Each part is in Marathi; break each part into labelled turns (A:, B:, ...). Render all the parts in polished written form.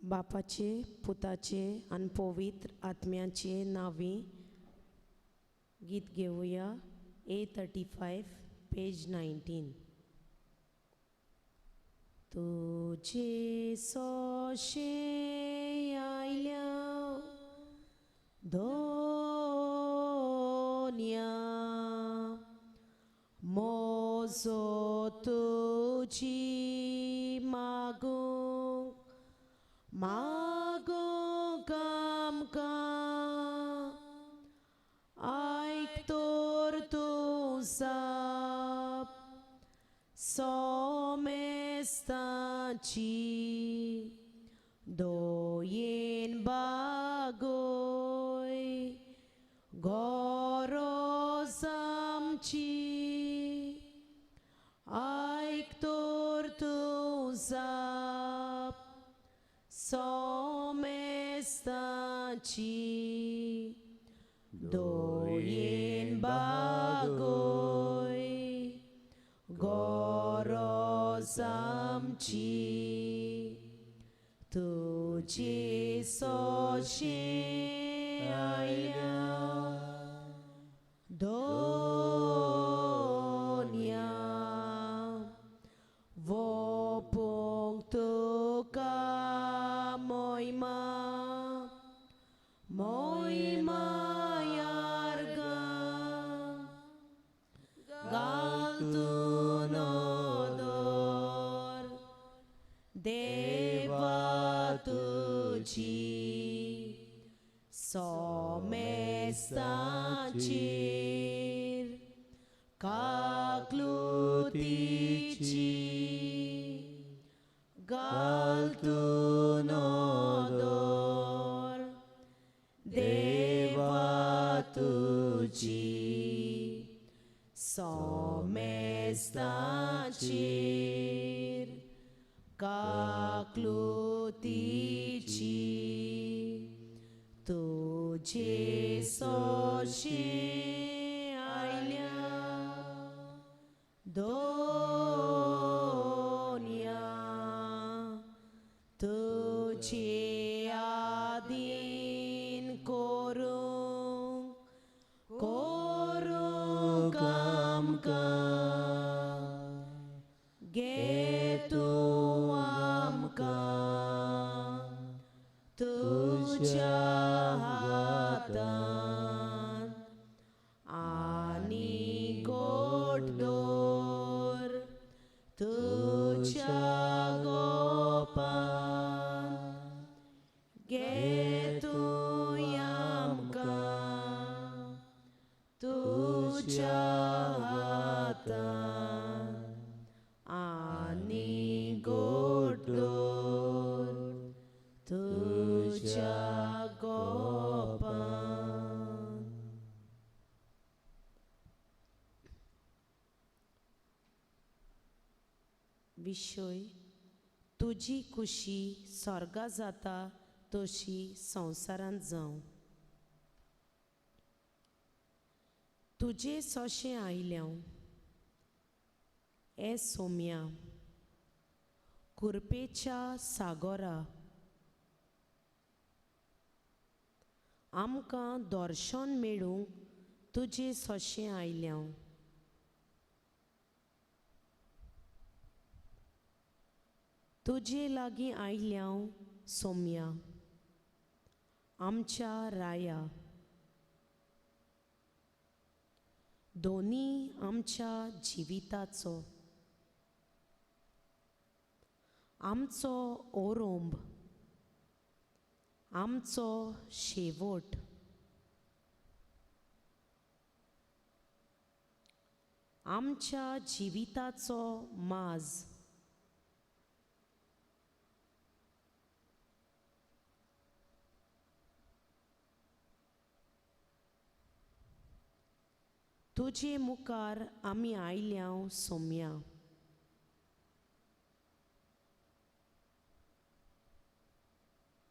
A: बापाचे, पुताचे आणि पवित्र आत्म्याचे नावे गीत घेऊया. A35 page 19. तुझे सोशे आयल्या दोन्या मोजो तुझी मागू आमका आयकतोर तुझा सोमेस्ताची दोयेन बागोय गरज आमची आयकतोर तुझा सोमेस्ताची दोयेन बागोय गरज आमची तुझे सोशे आयल्या दोन्या वोपोंक तुका मोयमा यार्गा घाल तूं नोदोर देवा तुजी सोमेस्ताचेर काकलुतीची घाल तूं नोदोर देवा तुजी सोमेस्ताचेर काकलुतीची तुझे सोशे आयल्या दोन्या तुझे आदीन कोरूंक आमका घे तूं आमका तुझ्या हातान आनी गोट दोर तुझ्या गोपान घे तूं आमका तुझ्या हातान आनी गोट दोर तुझ्या गोपान. विशय तुजी खुशी स्वर्गा जाता तशी संवसारांत जावं. तुजे सोशे आयल्याव ए सोम्या कुरपेच्या सागोरा आमकां दर्शन मेळूंक तुजे सोशे आयल्याव. तुजे लागीं आयल्याव सोम्या आमच्या राया दोनी आमच्या जिविताचो आमचो ओरोंब आमचो शेवट आमच्या जिविताचो माज तुजे मुखार आमी आयल्याव सोम्या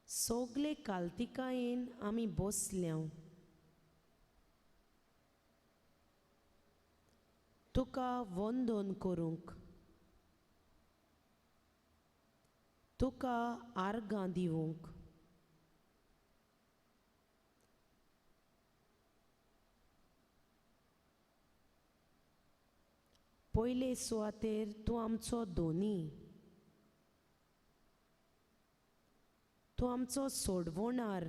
A: सोगले काल्तिकायेन आमी बसल्याव तुका वंदन करूंक तुका आर्गां दिवंक पयले सुवातेर तूं आमचो दोनी, तूं आमचो सोडवणार,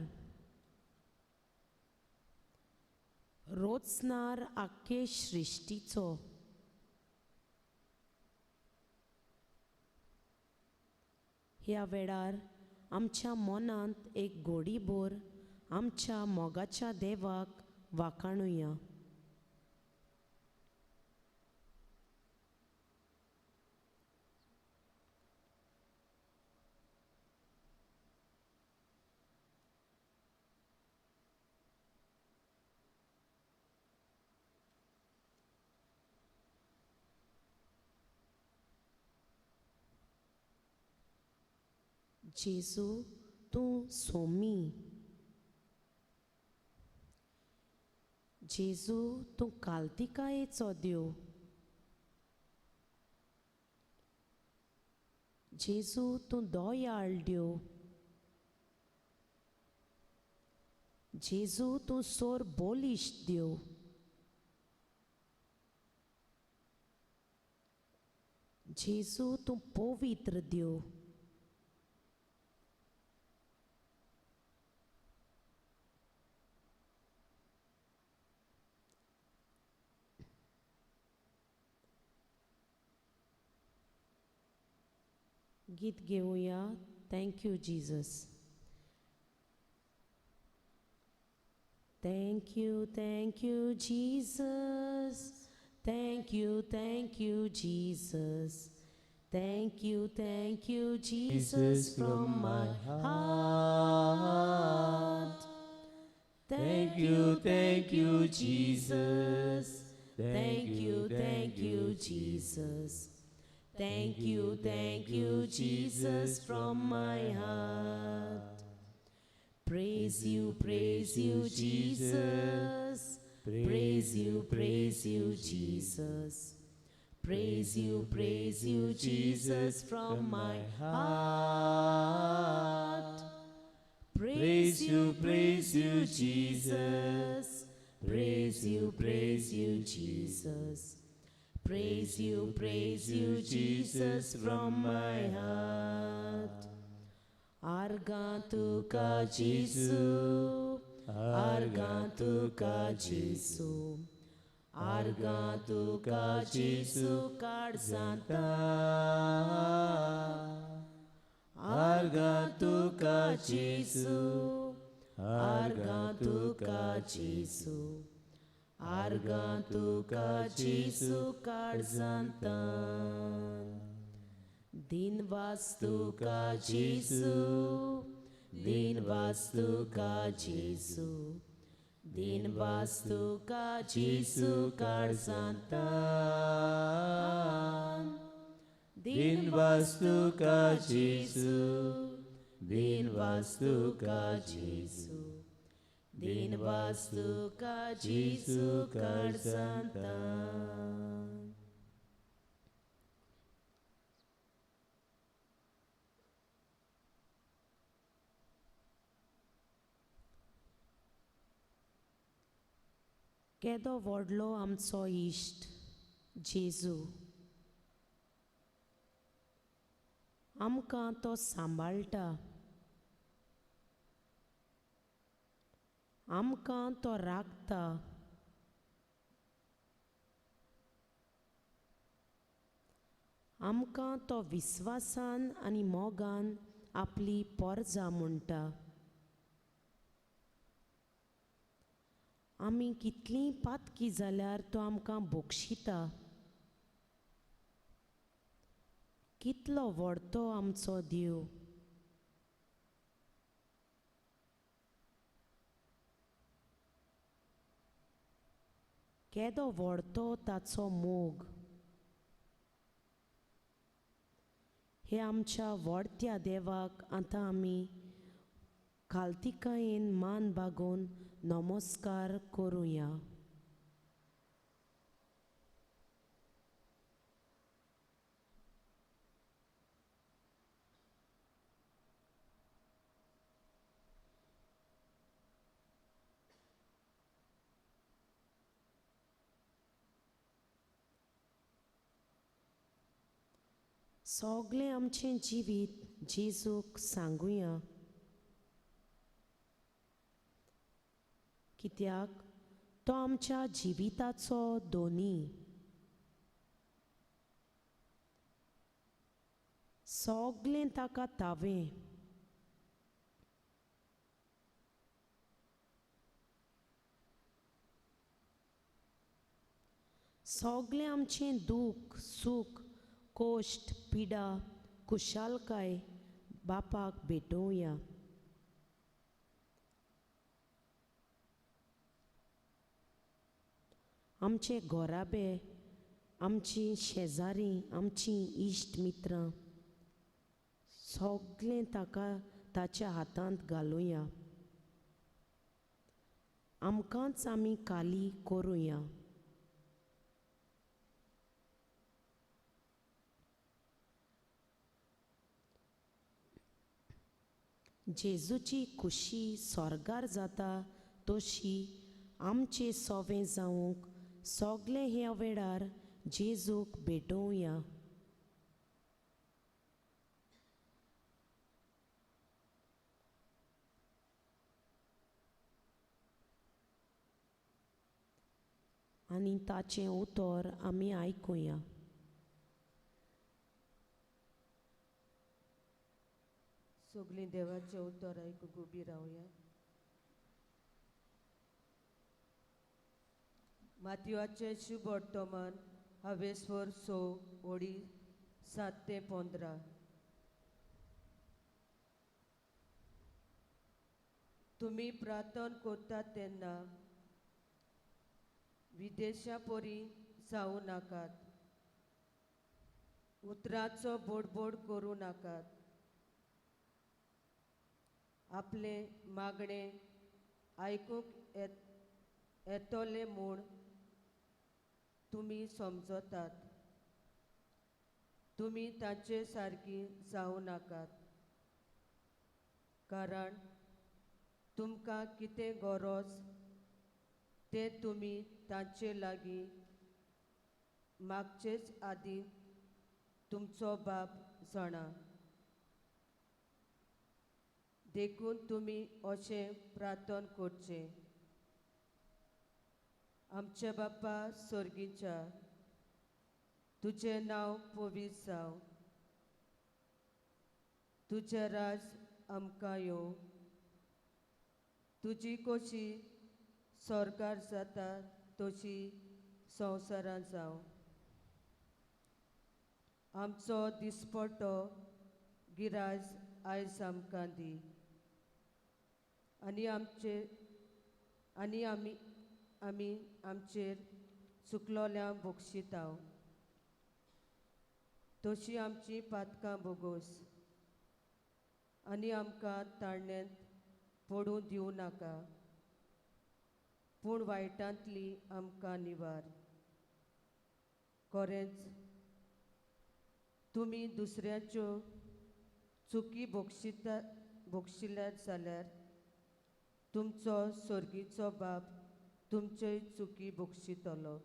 A: रोचणार आख्खे सृश्टीचो. ह्या वेळार आमच्या मनांत एक घोडीभर आमच्या मोगाच्या देवाक वाखाणुया. जेजू तूं सोमी, जेजू तूं काल्तिकायेचो देव, जेजू तूं दयाळ देव, जेजू तूं सोर बोलिश्ट देव, जेजू तूं पवित्र देव. गीत घेवया. Thank you Jesus. Thank you Jesus. Thank you Jesus. Thank you, Jesus, from my heart. Thank you, Jesus. Thank you, Jesus. Thank you, Jesus, from my heart. Praise you, Jesus. Praise you, Jesus. Praise you, Jesus, from my heart. Praise you, Jesus. Praise you, Jesus. Praise you, Jesus, from my heart. Argan tuka Jesu, argan tuka Jesu. Argan tuka Jesu Karsanta. Argan tuka Jesu. Argan tuka Jesu. Argan tuka Jesu Karsanta. Din vastuka Jesu. Din vastuka Jesu. Din vastuka Jesu Karsantan. Din vastuka Jesu. Din vastuka Jesu. Din vastuka Jesu Karsantan. केदो व्हडलो आमचो इश्ट जेजू. आमकां तो सांबाळटा. आमकां तो राखता. आमकां तो विस्वासान आनी मोगान आपली पोरजां म्हणटा. आमी कितलीं पातकी जाल्यार तो आमकां बोक्षिता. कितलो व्हडतो आमचो देव. केदो व्हडतो ताचो मोग. हे आमच्या व्हडत्या देवाक आतां आमी खालतिकायेन मान बागोवन नमस्कार करुया. सगळें आमचें जिवीत जेजूक सांगुया, कित्याक तो आमच्या जिविताचो दोनी. सगळें ताका तावें. सगळें आमचें दूख सूख कोश्ट पिडा कुशालकाय बापाक भेटोवया. आमचे घोराबे, आमची शेजारी, आमची इश्ट मित्रां सगळें ताका ताच्या हातांत घालुया. आमकांच आमी खाली करुया. जेजूची खुशी स्वर्गार जाता तशी आमचें सोवें जावंक सगळें ह्या वेळार जेजूक भेटोवया. आनी ताचें उतर आमी आयकुया.
B: सगळीं देवाचें उतर आयकूंक उबी रावया. मातयेवाचें शुभ वर्तमान हावेसवर 6 ओळी 7 ते 15. तुमी प्रार्थना करतात तेन्ना विदेशा परी जावं नाकात. उतरांचो बोडबोड करूं नाकात. आपले मागणें आयकूंक येतले म्हूण तुमी समजतात. तुमी तांचे सारकी जावं नाकात, कारण तुमकां कितें गरज तें तुमी तांचे लागीं मागचेच आदीं तुमचो बाप जाणा. देखून तुमी अशें प्रार्थना करचें: आमचे बापा सर्गीच्या, तुजें नांव पवित्र जावं. तुजें राज आमकां येवं. तुजी खोशी स्वर्गार जाता तशी संवसारांत जावं. आमचो दिसपट्टो गिरायज आयज आमकां दी. आनी आमी आमचेर चुकलोल्यांक बक्षिताव. तशी आमची पातकां बोगोस. आनी आमकां ताळणेंत पडूं दिवं नाका, पूण वायटांतली आमकां निवार. खरेंच तुमी दुसऱ्याच्यो चुकी बक्षिल्यात जाल्यार तुमचो सर्गीचो बाप तुमच्योय चुकी बक्षितलो.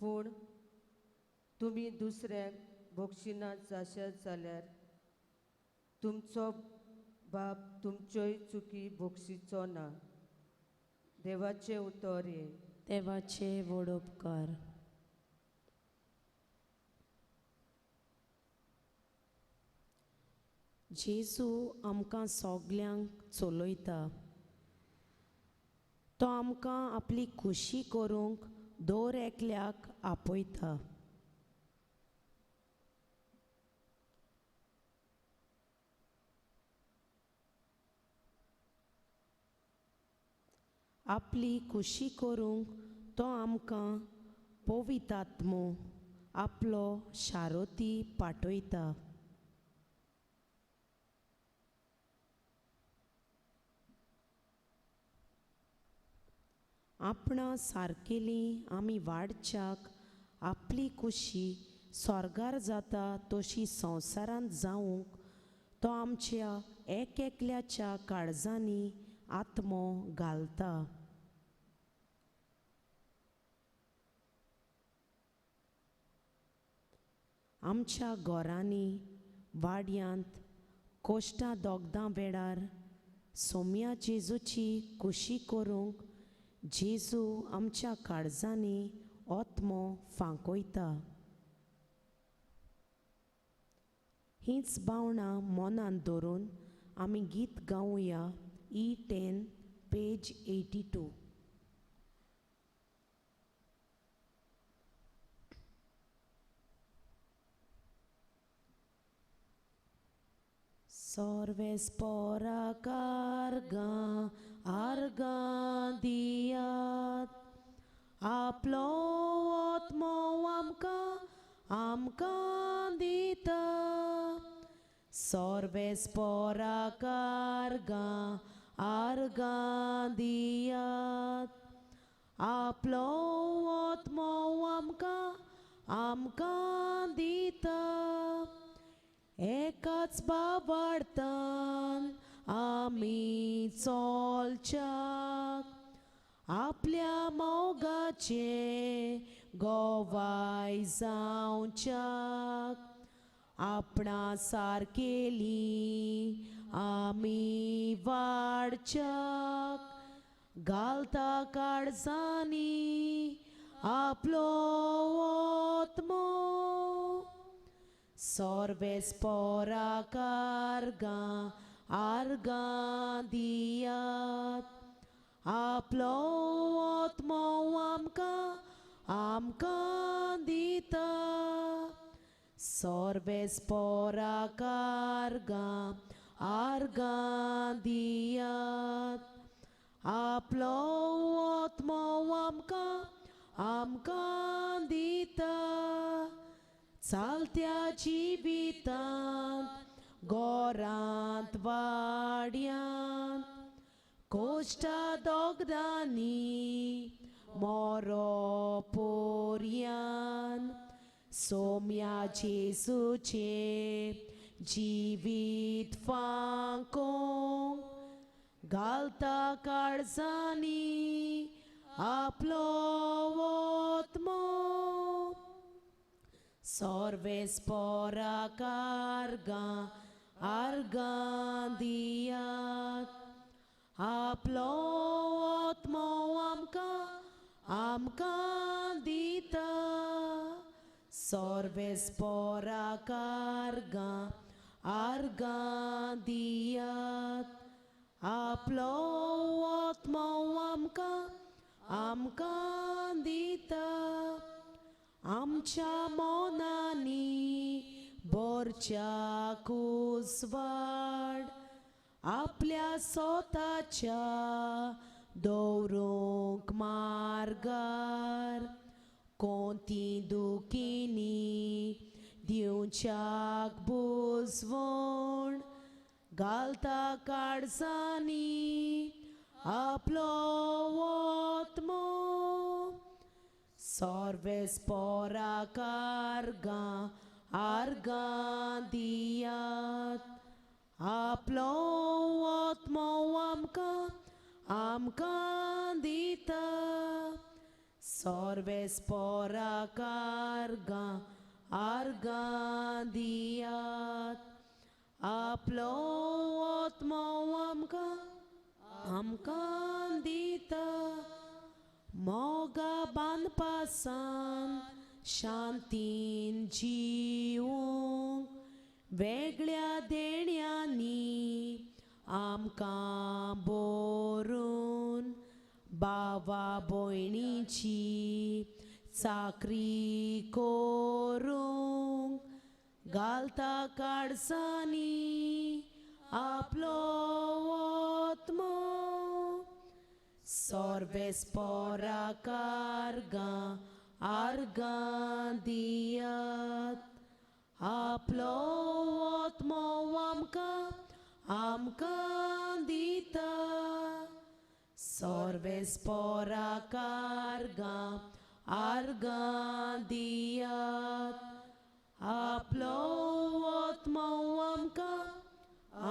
B: पूण तुमी दुसऱ्यांक बक्षिनात जाशात जाल्यार तुमचो बाप तुमच्योय चुकी बक्षिचो ना. देवाचें उतर हे.
A: देवाचे व्हड उपकार. जेजू आमकां सगल्यांक चलयता. तो आमकां आपली खुशी करूंक दर एकल्याक आपयता. आपली खुशी करूंक तो आमकां पवित्र आत्मो आपलो शारोती पाठयता. आपणा सारकेली आमी वाडच्याक आपली खुशी स्वर्गार जाता तशी संवसारांत जावंक तो आमच्या एक एकल्याच्या काळजांनी आत्मो घालता. आमच्या घोरांनी वाड्यांत कोश्टां दोगदां वेळार सोम्या जेजूची कुशी करूंक जेजू आमच्या काळजांनी ओत्मो फांकोयता. हीच भावना मनान दवरून आमी गीत गावुया E10 page 82. Sorves pora carga arga diat आपलो आत्मो आमकां दिता. Sorves pora carga arga diat आपलो आत्मो आमकां दिता. एकाच बाबार्थान आमी चोलच्याक आपल्या मोगाचे गोवाय जावच्याक आपणा सारकेली आमी वाडच्याक घालता काळजांनी आपलो आत्मो. Sorves pora carga arga diat आपलो आत्मो आमकां दिता. Sorves pora carga arga diat आपलो आत्मो आमकां दिता. चालत्या जिवितांत गोरांत वाड्यांत कोश्टा दोगदांनी मोरो पोरयान सोम्या जेजूचे जिवीत फांकोंक घालता काळजांनी आपलो आत्मो. Sorves pora carga arga diat आपलो आत्मो आमकां दिता. Sorves pora carga arga diat आपलो आत्मो आमकां दिता. आमच्या मोनांनी बोरच्या कुसवाड आपल्या स्वताच्या दवरूंक मार्गार कोंती दुखीनी दिवच्याक बुजवण घालता काळजांनी आपलो आत्मो. Sorves pora carga arga diat आपलो आत्मो आमकां दिता. Sorves pora carga arga diat आपलो आत्मो आमकां दिता. मोगा बांदपासान शांतीन जिवूंक वेगळ्या देण्यांनी आमकां बोरून बावा भयणीची चाकरी करूंक घालता काळजांनी आपलो आत्मो. Sorves pora carga arga diat आपलो आत्मो आमकां दिता. Sorves pora carga arga diat आपलो आत्मो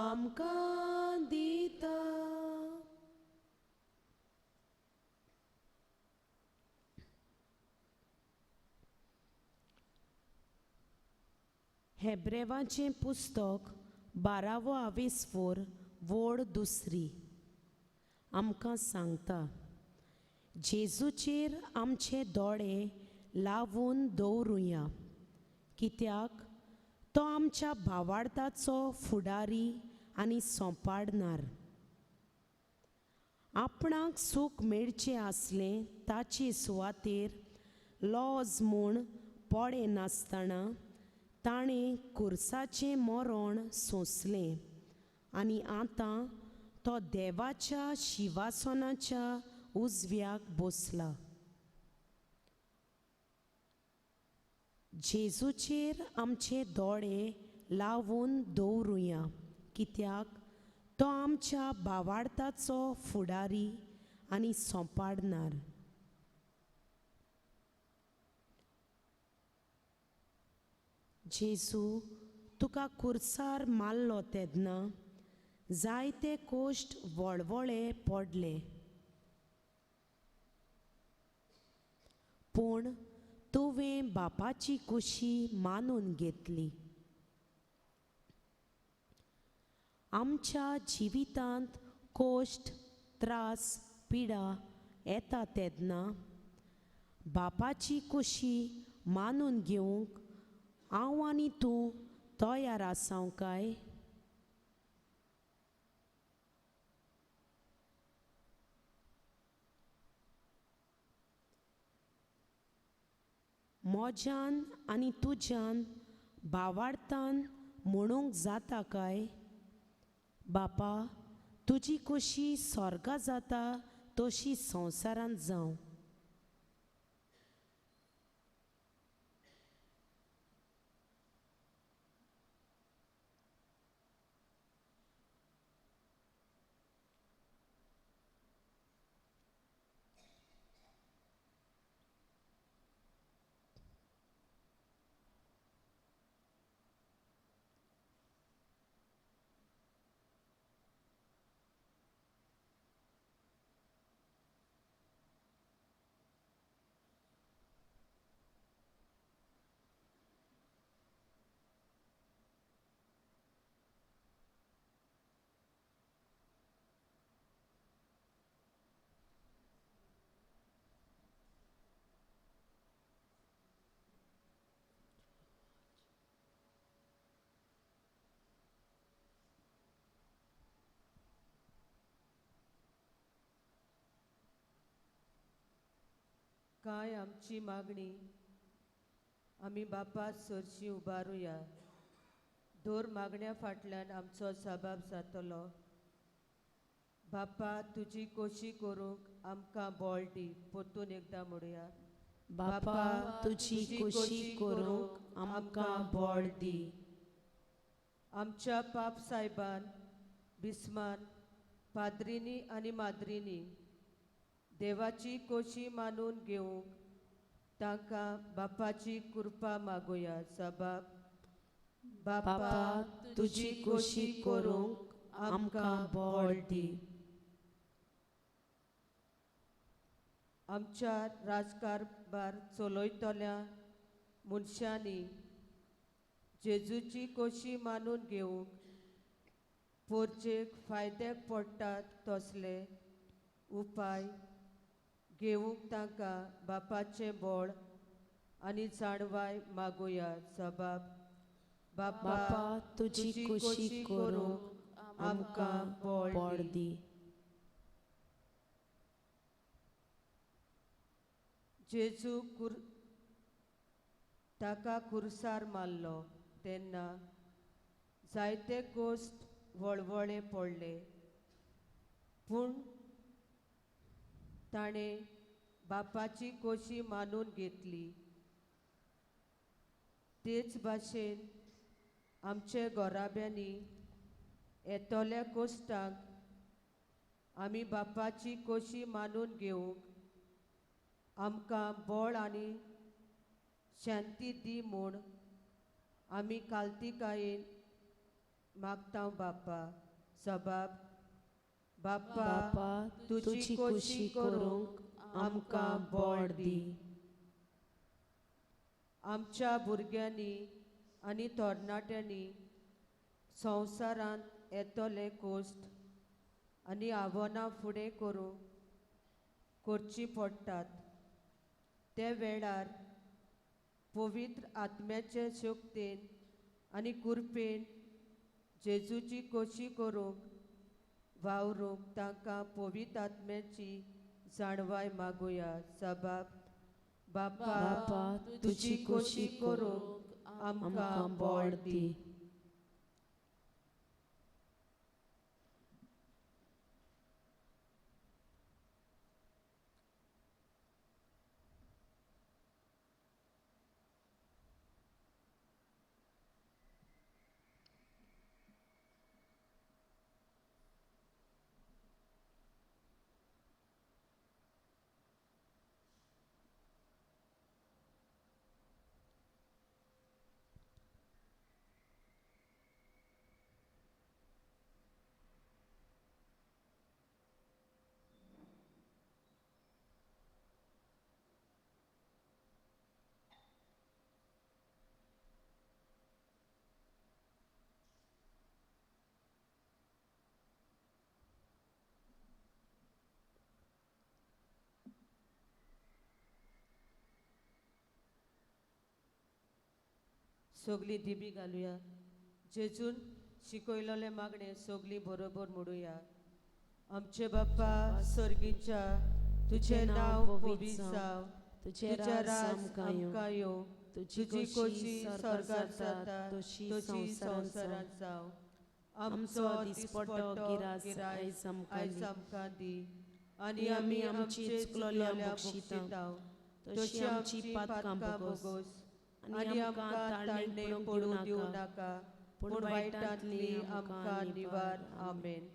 A: आमकां दिता. हेब्रेवाचें पुस्तक 12वो आवेसफोर वोड 2 आमकां सांगता, जेजूचेर आमचे दोळे लावून दवरुया, कित्याक तो आमच्या भावार्थाचो फुडारी आनी सोंपाडणार. आपणाक सूख मेळचें आसलें ताचे सुवातेर लॉज म्हूण पोडे नासतना ताणें खुर्साचें मरण सोंसलें आनी आतां तो देवाच्या शिवासनाच्या उजव्याक बसला. जेजूचेर आमचे दोळे लावून दवरुया, कित्याक तो आमच्या भावार्थाचो फुडारी आनी सोंपाडणार. जेजू तुका खुर्सार मारलो तेन्ना जायते कोश्ट वळवळे पडले, पूण तुवें बापाची कुशी मानून घेतली. आमच्या जिवितांत कोश्ट, त्रास, पिडा येता तेन्ना बापाची कुशी मानून घेवंक हांव आनी तूं तयार आसां काय? मोज्यान आनी तुज्यान भावार्थान म्हणूंक जाता काय? बापा, तुजी कुशी स्वर्गा जाता तशी संवसारांत जावं.
B: काय आमची मागणी आमी बापा सरशी उबारुया. दोर मागण्या फाटल्यान आमचो सबाब जातलो. बापा, तुजी कोशी करूंक आमकां बळ दी. परतून एकदां म्हणुया.
A: बापा, तुजी कुशी करूंक आमकां बळ दी.
B: आमच्या पाप सायबान, बिस्मान, पाद्रिनी आनी माद्रिनी देवाची कोशी मानून घेवंक तांकां बापाची कृपा मागुया. सबाब,
A: बापा, तुजी कुशी करूंक आमकां बळ दी.
B: आमच्या राजकारभार चलयतल्या मनशांनी जेजूची कोशी मानून घेवंक पोरचेक फायद्याक पडटात तसले उपाय घेवंक तांकां बापाचें बळ आनी जाणवाय मागुया. सबाब, बापा,
A: तुजी कुशी करूंक आमकां बळ दी.
B: जेजू ताका खुर्सार मारलो तेन्ना जायते गोश्ट वळवळे पडले, पूण ताणें बापाची कोशी मानून घेतली. तेच भाशेन आमचे घोराब्यांनी येतोल्या कोश्टांक आमी बापाची कोशी मानून घेवंक आमकां बळ आनी शांती दी म्हूण आमी काल्तिकायेन मागता बापा. सबाब, बापा, तुजी कोशी करूंक आमकां बळ दी. आमच्या भुरग्यांनी आनी तरणाट्यांनी संवसारांत येतले कोश्ट आनी आव्हानां फुडें करची पडटात ते वेळार पवित्र आत्म्याचे शक्तीन आनी कृपेन जेजूची कशी करूंक वावरूंक तांकां पवित्र आत्म्याची जाणवाय मागुया. सबाब बापा तुजी कशी करूंक आमकां बळ दी. सगली दिबी घालुया. जेजून शिकयलोले मागणे सगली बरोबर म्हणुया. आमचे बाप्पा सर्गीच्या तुझे नांव पवित्र जाव. तुझे राज आमकां येवं. तुजी कशी स्वर्गांत जाता तशी संवसारांत जावं. आमचो दिसपट्टो गिराय आयज आमकां दी. आनी आमी आमची चुकलोल्या बक्षितांव तशी आमची पातकां बोगोस. आनी आमकां ताळणे पडूं दिवं नाका पूण वायटांतली आमकां निवार. आमेन.